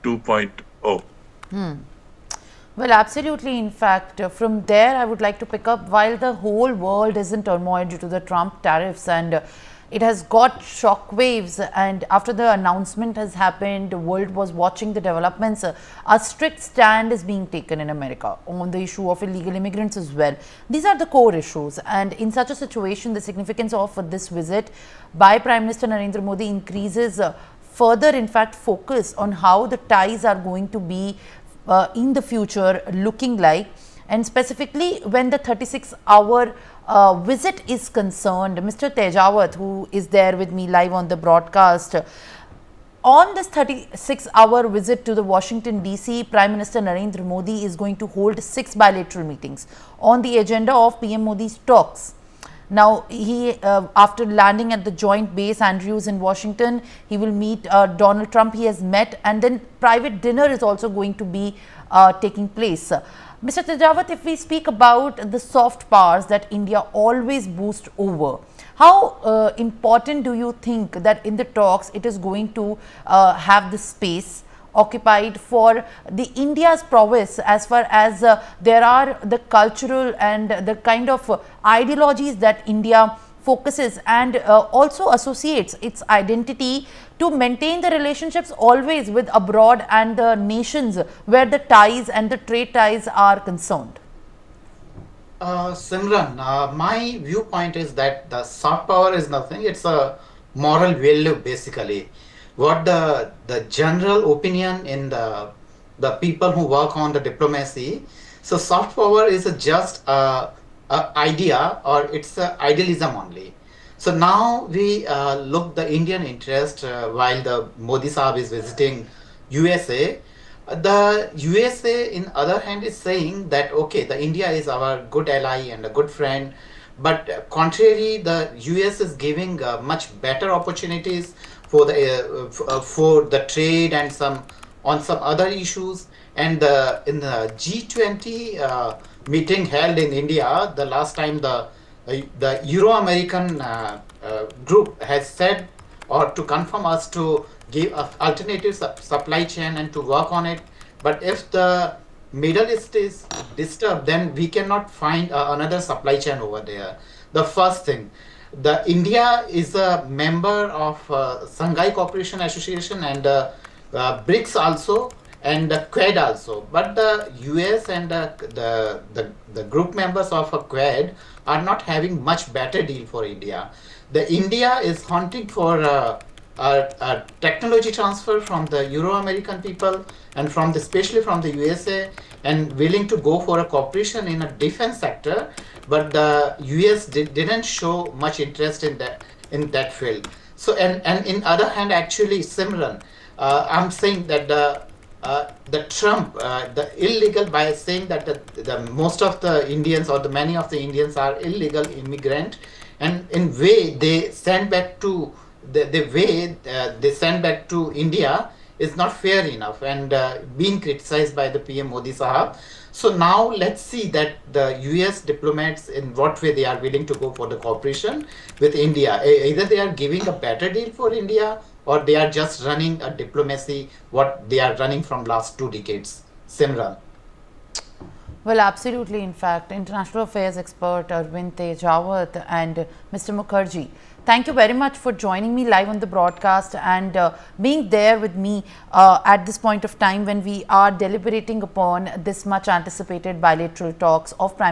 2.0. Well, absolutely. In fact, from there, I would like to pick up while the whole world is in turmoil due to the Trump tariffs and it has got shockwaves. And after the announcement has happened, the world was watching the developments. A strict stand is being taken in America on the issue of illegal immigrants as well. These are the core issues. And in such a situation, the significance of this visit by Prime Minister Narendra Modi increases further, in fact, focus on how the ties are going to be in the future looking like, and specifically when the 36-hour visit is concerned. Mr. Tejawat, who is there with me live on the broadcast, on this 36-hour visit to the Washington DC, Prime Minister Narendra Modi is going to hold 6 bilateral meetings on the agenda of PM Modi's talks. Now, he after landing at the Joint Base Andrews in Washington, he will meet Donald Trump. He has met, and then private dinner is also going to be taking place. Mr. Tejawat, if we speak about the soft powers that India always boosts over, how important do you think that in the talks it is going to have the space occupied for the India's prowess, as far as there are the cultural and the kind of ideologies that India focuses and also associates its identity to maintain the relationships always with abroad and the nations where the ties and the trade ties are concerned? Simran, my viewpoint is that the soft power is nothing. It's a moral value, basically. What the general opinion in the people who work on the diplomacy. So soft power is just a idea, or it's a idealism only. So now we look the Indian interest while the Modi Sahab is visiting USA. The USA, in other hand, is saying that okay, the India is our good ally and a good friend. But contrary, the US is giving much better opportunities for the trade and some other issues. And in the G20 meeting held in India, the last time the Euro-American group has said, or to confirm us to give alternative supply chain and to work on it. But if the Middle East is disturbed, then we cannot find another supply chain over there. The first thing, the India is a member of Shanghai Cooperation Association and BRICS also, and the Quad also. But the US and the group members of a Quad are not having much better deal for India. The India is hunting for a technology transfer from the Euro-American people and especially from the USA, and willing to go for a cooperation in a defense sector, but the US didn't show much interest in that field. So and in other hand, actually, Simran, I'm saying that the Trump, the illegal, by saying that the most of the Indians or the many of the Indians are illegal immigrant, and in way they send back to the way they send back to India is not fair enough, and being criticized by the PM Modi Sahab. So now let's see that the US diplomats, in what way they are willing to go for the cooperation with India. Either they are giving a better deal for India, or they are just running a diplomacy what they are running from last 2 decades. Simran. Well, absolutely. In fact, international affairs expert Arvind Tejawat and Mr. Mukherjee, thank you very much for joining me live on the broadcast and being there with me at this point of time when we are deliberating upon this much anticipated bilateral talks of Prime